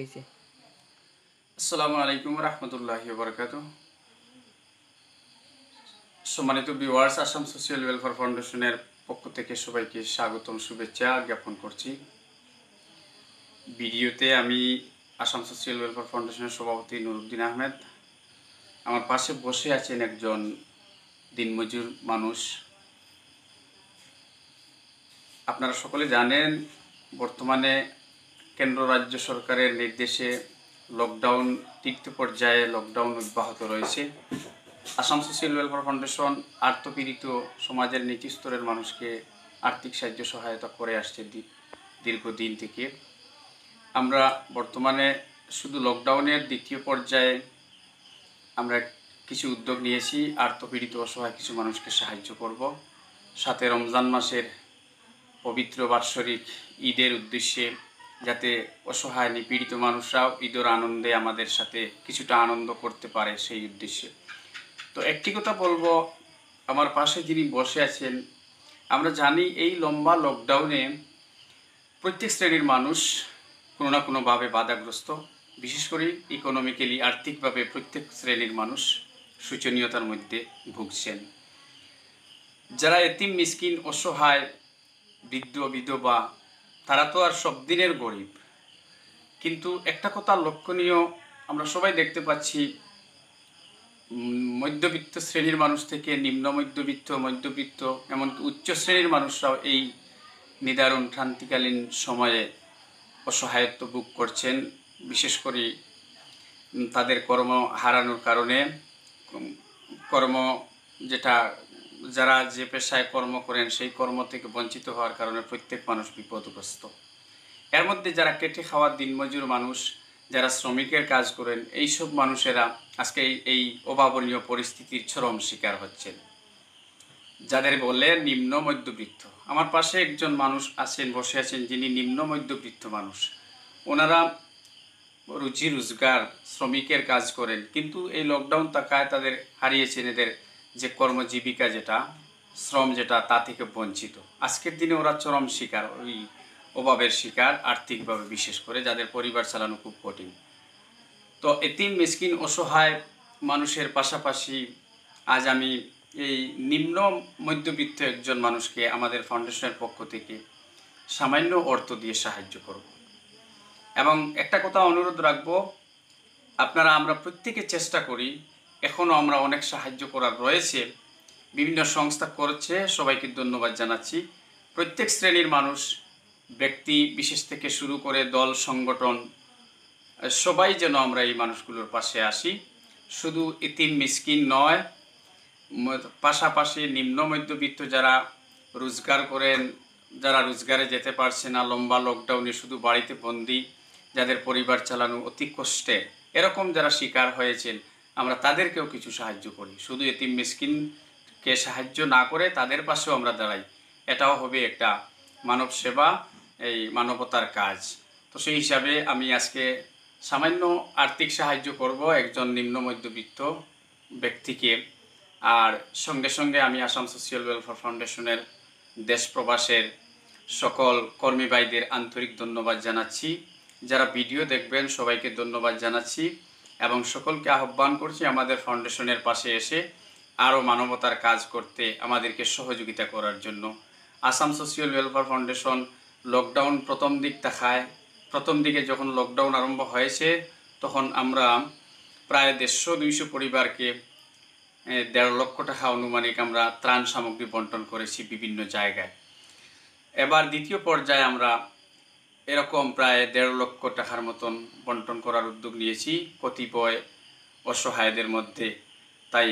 এই যে আসসালামু আলাইকুম রহমতুল্লাহি ওয়া বারাকাতুহু। সম্মানিত ভিউয়ার্স, আসাম সোশ্যাল ওয়েলফেয়ার ফাউন্ডেশনের পক্ষ থেকে সবাইকে স্বাগতম, শুভেচ্ছা জ্ঞাপন করছি। ভিডিওতে আমি আসাম সোশ্যাল ওয়েলফেয়ার ফাউন্ডেশনের সভাপতি নুরুদ্দিন আহমেদ। আমার পাশে বসে আছেন একজন দিনমজুর মানুষ। আপনারা সকলে জানেন, বর্তমানে কেন্দ্র রাজ্য সরকারের নির্দেশে লকডাউন তৃতীয় পর্যায়ে লকডাউন অব্যাহত রয়েছে। আসাম সোশ্যাল ওয়েলফেয়ার ফাউন্ডেশন আর্তপীড়িত সমাজের নিচু স্তরের মানুষকে আর্থিক সাহায্য সহায়তা করে আসছে দীর্ঘদিন থেকে। আমরা বর্তমানে শুধু লকডাউনের দ্বিতীয় পর্যায়ে আমরা কিছু উদ্যোগ নিয়েছি, আর্তপীড়িত অসহায় কিছু মানুষকে সাহায্য করব। সাথে রমজান মাসের পবিত্র বাৎসরিক ঈদের উদ্দেশ্যে যাতে অসহায় নিপীড়িত মানুষরাও ঈদের আনন্দে আমাদের সাথে কিছুটা আনন্দ করতে পারে সেই উদ্দেশ্যে। তো একটি কথা বলবো, আমার পাশে যিনি বসে আছেন, আমরা জানি এই লম্বা লকডাউনে প্রত্যেক শ্রেণীর মানুষ কোনো না কোনোভাবে বাধাগ্রস্ত। বিশেষ করে ইকোনমিক্যালি আর্থিকভাবে প্রত্যেক শ্রেণীর মানুষ শোচনীয়তার মধ্যে ভুগছেন। যারা এতিম মিসকিন অসহায় বৃদ্ধ বিধবা, তারা তো আর সব দিনের গরিব। কিন্তু একটা কথা লক্ষণীয়, আমরা সবাই দেখতে পাচ্ছি মধ্যবিত্ত শ্রেণীর মানুষ থেকে নিম্ন মধ্যবিত্ত এমনকি উচ্চ শ্রেণীর মানুষরাও এই নিদারুণ ক্রান্তিকালীন সময়ে অসহায়ত্ব ভোগ করছেন। বিশেষ করে তাদের কর্ম হারানোর কারণে, কর্ম যেটা যারা যে পেশায় কর্ম করেন সেই কর্ম থেকে বঞ্চিত হওয়ার কারণে প্রত্যেক মানুষ বিপদগ্রস্ত। এর মধ্যে যারা কেটে খাওয়ার দিনমজুর মানুষ, যারা শ্রমিকের কাজ করেন, এইসব মানুষেরা আজকে এই অভাবনীয় পরিস্থিতির চরম শিকার হচ্ছেন, যাদের বলে নিম্ন মধ্যবিত্ত। আমার পাশে একজন মানুষ আছেন, বসে আছেন, যিনি নিম্ন মধ্যবিত্ত মানুষ। ওনারা রুজি রোজগার শ্রমিকের কাজ করেন, কিন্তু এই লকডাউন তাকায় তাদের হারিয়েছেন এদের যে কর্মজীবিকা, যেটা শ্রম, যেটা তা থেকে বঞ্চিত। আজকের দিনে ওরা চরম শিকার, ওই অভাবের শিকার আর্থিকভাবে, বিশেষ করে যাদের পরিবার চালানো খুব কঠিন। তো এতিম মিসকিন অসহায় মানুষের পাশাপাশি আজ আমি এই নিম্ন মধ্যবিত্ত একজন মানুষকে আমাদের ফাউন্ডেশনের পক্ষ থেকে সামান্য অর্থ দিয়ে সাহায্য করব। এবং একটা কথা অনুরোধ রাখবো, আমরা প্রত্যেকে চেষ্টা করি, এখনও আমরা অনেক সাহায্য করার রয়েছে, বিভিন্ন সংস্থা করছে, সবাইকে ধন্যবাদ জানাচ্ছি। প্রত্যেক শ্রেণীর মানুষ, ব্যক্তি বিশেষ থেকে শুরু করে দল সংগঠন, সবাই যেন আমরা এই মানুষগুলোর পাশে আসি। শুধু এতিম মিসকিন নয়, পাশাপাশি নিম্ন মধ্যবিত্ত যারা রোজগার করেন, যারা রোজগারে যেতে পারছে না, লম্বা লকডাউনে শুধু বাড়িতে বন্দি, যাদের পরিবার চালানো অতি কষ্টে, এরকম যারা শিকার হয়েছেন, আমরা তাদেরকেও কিছু সাহায্য করি। শুধু এতিম মিসকিনকে সাহায্য না করে তাদের পাশেও আমরা দাঁড়াই, এটাও হবে একটা মানব সেবা, এই মানবতার কাজ। তো সেই হিসাবে আমি আজকে সামান্য আর্থিক সাহায্য করব একজন নিম্ন মধ্যবিত্ত ব্যক্তিকে। আর সঙ্গে সঙ্গে আমি আসাম সোশ্যাল ওয়েলফেয়ার ফাউন্ডেশনের দেশ প্রবাসের সকল কর্মী ভাইদের আন্তরিক ধন্যবাদ জানাচ্ছি। যারা ভিডিও দেখবেন সবাইকে ধন্যবাদ জানাচ্ছি এবং সকলকে আহ্বান করছি আমাদের ফাউন্ডেশনের পাশে এসে আরও মানবতার কাজ করতে আমাদেরকে সহযোগিতা করার জন্য। Assam social welfare foundation lockdown প্রথম দিকে যখন লকডাউন আরম্ভ হয়েছে, তখন আমরা প্রায় 150-200 পরিবারকে 1.5 লক্ষ টাকা আনুমানিক আমরা ত্রাণ সামগ্রী বন্টন করেছি বিভিন্ন জায়গায়। এবার দ্বিতীয় পর্যায়ে আমরা এরকম প্রায় 1.5 লক্ষ টাকার মতন বন্টন করার উদ্যোগ নিয়েছি কতিপয় অসহায়দের মধ্যে। তাই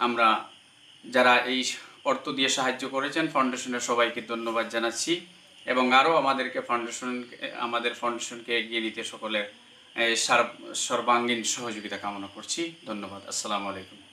আমরা যারা এই অর্থ দিয়ে সাহায্য করেছেন ফাউন্ডেশনের সবাইকে ধন্যবাদ জানাচ্ছি এবং আরও আমাদের ফাউন্ডেশনকে এগিয়ে নিতে সকলের সর্বাঙ্গীন সহযোগিতা কামনা করছি। ধন্যবাদ। আসসালামু আলাইকুম।